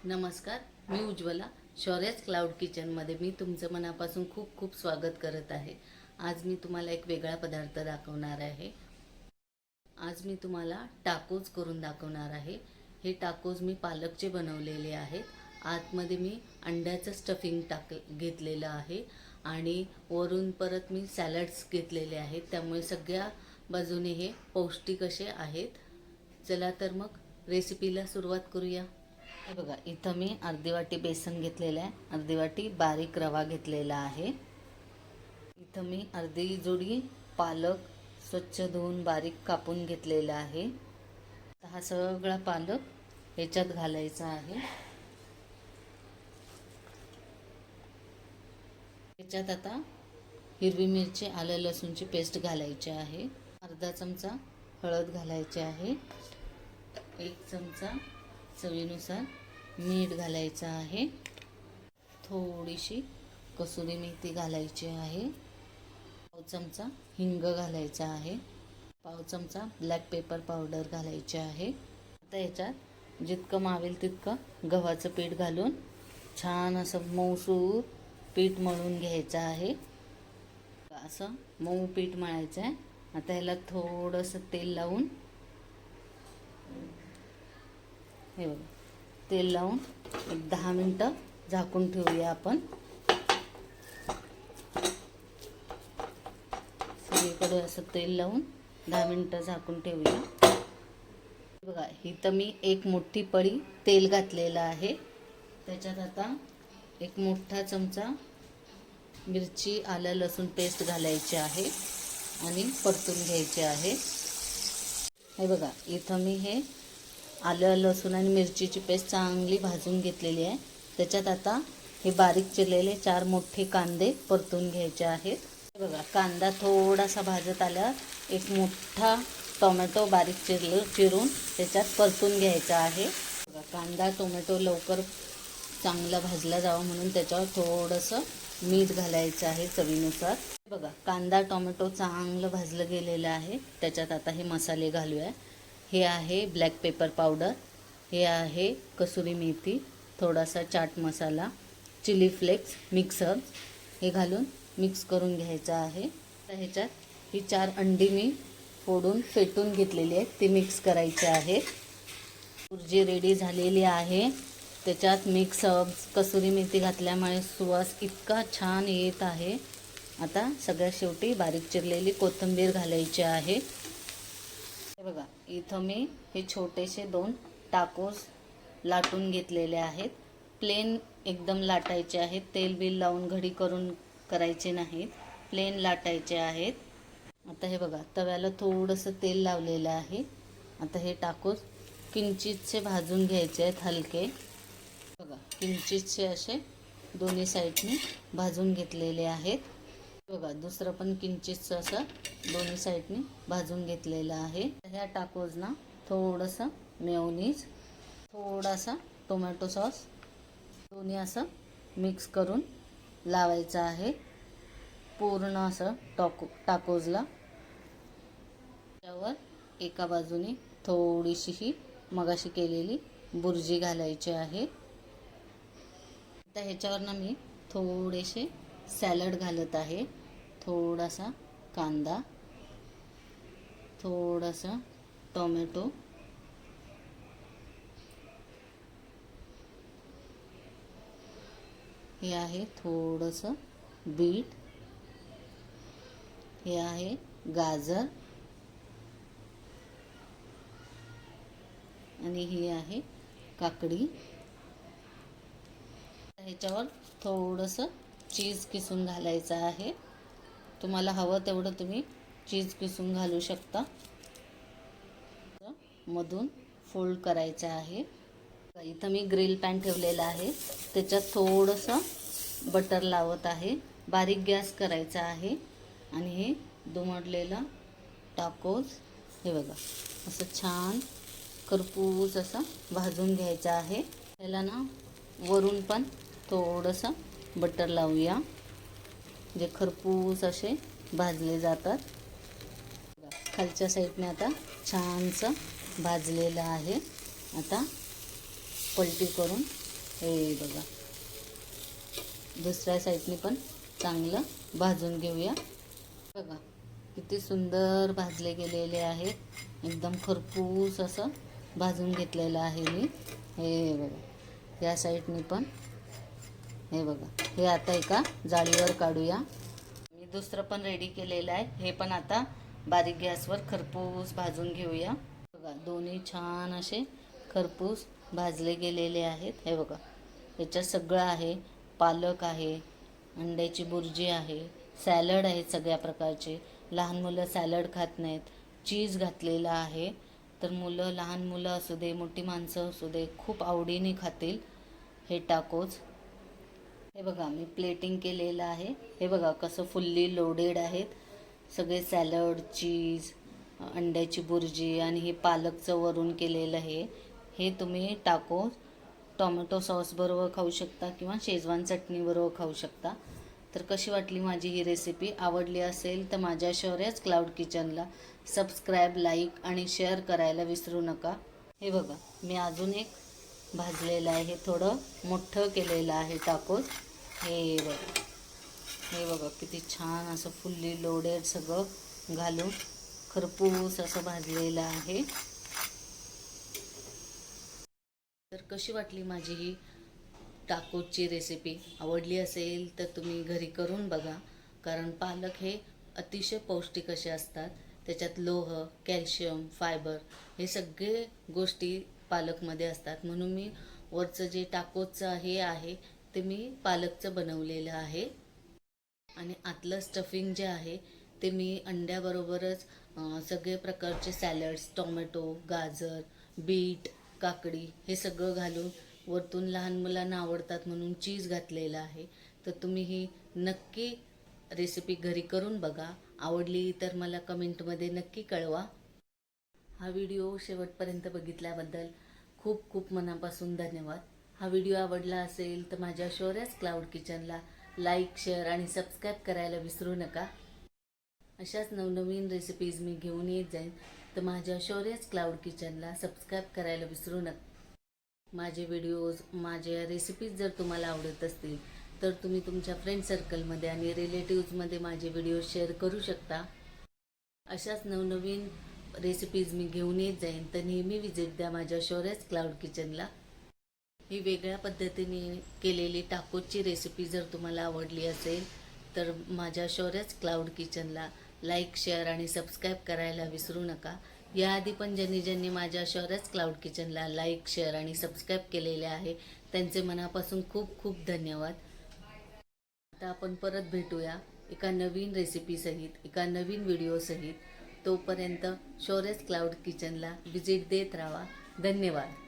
नमस्कार, मी उज्ज्वला. शौर्यच क्लाउड किचनमध्ये मी तुमचं मनापासून खूप खूप स्वागत करत आहे. आज मी तुम्हाला एक वेगळा पदार्थ दाखवणार आहे. आज मी तुम्हाला टाकोज करून दाखवणार आहे. हे टाकोज मी पालकचे बनवलेले आहेत. आतमध्ये मी अंड्याचं स्टफिंग घेतलेलं आहे आणि वरून परत मी सॅलड्स घेतलेले आहेत. त्यामुळे सगळ्या बाजूने हे पौष्टिक असे आहेत. चला तर मग रेसिपीला सुरुवात करूया. हे बघा, इथं मी अर्धी वाटी बेसन घेतलेलं आहे, अर्धी वाटी बारीक रवा घेतलेला आहे. इथं मी अर्धी जोडी पालक स्वच्छ धुवून बारीक कापून घेतलेला आहे. हा सगळा पालक याच्यात घालायचा आहे. याच्यात आता हिरवी मिरची, आलं लसूणची पेस्ट घालायची आहे. अर्धा चमचा हळद घालायची आहे. 1 चमचा चवीनुसार मीठ घालायचं आहे. थोडीशी कसुरी मेथी घालायची आहे. पाव चमचा हिंग घालायचा आहे. पाव चमचा ब्लॅक पेपर पावडर घालायची आहे. आता याच्यात जितकं मावेल तितकं गव्हाचं पीठ घालून छान असं मऊसूर पीठ मळून घ्यायचं आहे. असं मऊ पीठ मळायचं आहे. आता ह्याला थोडंसं तेल लावून, हे बघा, तेल लावून एक 10 मिनटं झाकून ठेवूया आपण. सगळीकडे असं तेल लावून 10 मिनटं झाकून ठेवूया. बघा, इथं मी एक मोठी पळी तेल घातलेलं आहे. त्याच्यात आता एक मोठा चमचा मिरची, आलं लसूण पेस्ट घालायची आहे आणि परतून घ्यायचे आहे. हे बघा, इथं मी हे आलं लसूण आणि मिरचीची पेस्ट चांगली भाजून घेतलेली आहे. त्याच्यात आता हे बारीक चिरलेले 4 मोठे कांदे परतून घ्यायचे आहेत. हे बघा, कांदा थोडासा भाजत आल्यावर एक मोठा टोमॅटो बारीक चिरून त्याच्यात परतून घ्यायचा आहे. बघा, कांदा टोमॅटो लवकर चांगला भाजला जावा म्हणून त्याच्यावर थोडंसं मीठ घालायचं आहे चवीनुसार. बघा, कांदा टोमॅटो चांगलं भाजलं गेलेलं आहे. त्याच्यात आता हे मसाले घालूया. हे आहे ब्लॅक पेपर पावडर, हे आहे कसुरी मेथी, थोडासा chaat masala, chilli flakes, mixer, हे घालून मिक्स करून घ्यायचं आहे. तर ह्याच्यात ही 4 अंडी मी फोडून फेटून घेतलेली आहेत, ती मिक्स करायची आहे. जी रेडी झालेली आहे त्याच्यात मिक्स कसुरी मेथी घातल्यामुळे सुवास इतका छान येत आहे. आता सगळ्यात शेवटी बारीक चिरलेली कोथिंबीर घालायची आहे. हे बघा, इथं मी हे छोटेसे 2 टाकोस लाटून घेतलेले आहेत. प्लेन एकदम लाटायचे आहेत, तेल बिल लावून घडी करून करायचे नाहीत, प्लेन लाटायचे आहेत. आता हे बघा, तव्याला थोडंसं तेल लावलेलं आहे. आता हे टाकोस किंचितसे भाजून घ्यायचे आहेत, हलके. बघा, किंचितसे असे दोन्ही साईडने भाजून घेतलेले आहेत. बघा, दुसरं पण किंचितचं असं दोन्ही साईडने भाजून घेतलेलं आहे. ह्या टाकोजना थोडंसं मेयोनीज, थोडासा टोमॅटो सॉस, दोन्ही असं मिक्स करून लावायचं आहे पूर्ण असं टाकोजला. त्यावर एका बाजूने थोडीशी ही मगाशी केलेली बुर्जी घालायची आहे. आता ह्याच्यावरनं मी थोडेसे सॅलड घालत आहे. थोडासा कांदा, थोडासा टोमॅटो, हे आहे थोडंसं बीट, हे आहे गाजर आणि ही आहे काकडी. ह्याच्यावर थोडंसं चीज किसून घालायचं आहे. तुम्हाला हवं तेवढं तुम्ही चीज किसून घालू शकता. मधून फोल्ड करायचं आहे. इथं मी ग्रिल पॅन ठेवलेला आहे, त्याच्यात थोडंसं बटर लावत आहे. बारीक गॅस करायचा आहे आणि हे दुमडलेला टाकोज, हे बघा, असं छान खरपूस असं भाजून घ्यायचं आहे. त्याला ना वरून पण थोडंसं बटर लावूया, जे खरपूस असे भाजले जातात. खालच्या साईडने आता छानसं भाजलेलं आहे. आता पलटी करून हे बघा, दुसऱ्या साईडने पण चांगलं भाजून घेऊया. बघा किती सुंदर भाजले गेलेले आहेत. एकदम खरपूस असं भाजून घेतलेलं आहे मी. हे बघा या साईडने पण. हे बघा, हे आता एका जाळीवर काढूया. मी दुसरं पण रेडी केलेलं आहे. हे पण आता बारीक गॅसवर खरपूस भाजून घेऊया. बघा दोन्ही छान असे खरपूस भाजले गेलेले आहेत. हे बघा याच्यात सगळं आहे. पालक आहे, अंड्याची बुर्जी आहे, सॅलड आहे सगळ्या प्रकारचे. लहान मुलं सॅलड खात नाहीत, चीज घातलेलं आहे. तर मुलं, लहान मुलं असू दे, मोठी माणसं असू दे, खूप आवडीने खातील हे टाकोस. हे बघा मी प्लेटिंग केलेलं आहे. हे बघा कसं फुल्ली लोडेड आहेत सगळे. सॅलड, चीज, अंड्याची बुर्जी आणि हे पालकचं वरून केलेलं आहे. हे तुम्ही टाकोस टोमॅटो सॉस बरोबर खाऊ शकता किंवा शेजवान चटणी बरोबर खाऊ शकता. तर कशी वाटली माझी ही रेसिपी? आवडली असेल तर माझ्या शौर्याज क्लाउड किचनला सबस्क्राईब, लाईक आणि शेअर करायला विसरू नका. हे बघा मी अजून एक भाजलेलं आहे, थोडं मोठं केलेलं आहे टाकोस. हे बघा, हे बघा किती छान असं फुल्ली लोडेड सगळं घालून खरपूस असं भाजलेलं आहे. तर कशी वाटली माझी ही टाकोसची रेसिपी? आवडली असेल तर तुम्ही घरी करून बघा. कारण पालक हे अतिशय पौष्टिक असे असतात. त्याच्यात लोह, कॅल्शियम, फायबर हे सगळे गोष्टी पालकमध्ये असतात. म्हणून मी वरचं जे टाकोसचं हे आहे ते मी पालकचं बनवलेलं आहे. आणि आतलं स्टफिंग जे आहे ते मी अंड्याबरोबरच सगळे प्रकारचे सॅलड्स, टोमॅटो, गाजर, बीट, काकडी हे सगळं घालून वरतून लहान मुलांना आवडतात म्हणून चीज घातलेलं आहे. तर तुम्ही ही नक्की रेसिपी घरी करून बघा. आवडली तर मला कमेंटमध्ये नक्की कळवा. हा व्हिडिओ शेवटपर्यंत बघितल्याबद्दल खूप खूप मनापासून धन्यवाद. हा व्हिडिओ आवडला असेल तर माझ्या शौर्याज क्लाउड किचनला लाईक, शेअर आणि सबस्क्राईब करायला विसरू नका. अशाच नवनवीन रेसिपीज मी घेऊन येत जाईन. तर माझ्या शौर्याज क्लाउड किचनला सबस्क्राईब करायला विसरू नका. माझे व्हिडिओज, माझ्या रेसिपीज जर तुम्हाला आवडत असतील तर तुम्ही तुमच्या फ्रेंड सर्कलमध्ये आणि रिलेटिव्समध्ये माझे व्हिडिओ शेअर करू शकता. अशाच नवनवीन रेसिपीज मी घेऊन येत जाईन. तर नेहमी विजिट द्या माझ्या शौर्याज क्लाउड किचनला. ही वेगळ्या पद्धतीने केलेली टाकोसची रेसिपी जर तुम्हाला आवडली असेल तर माझ्या शौर्याज क्लाउड किचनला लाईक, शेअर आणि सबस्क्राईब करायला विसरू नका. याआधी पण ज्यांनी माझ्या शौर्याज क्लाउड किचनला लाईक, शेअर आणि सबस्क्राईब केलेले आहे त्यांचे मनापासून खूप खूप धन्यवाद. आता आपण परत भेटूया एका नवीन रेसिपीसहित, एका नवीन व्हिडिओसहित. तोपर्यंत शौर्याज क्लाउड किचनला विजिट देत राहा. धन्यवाद.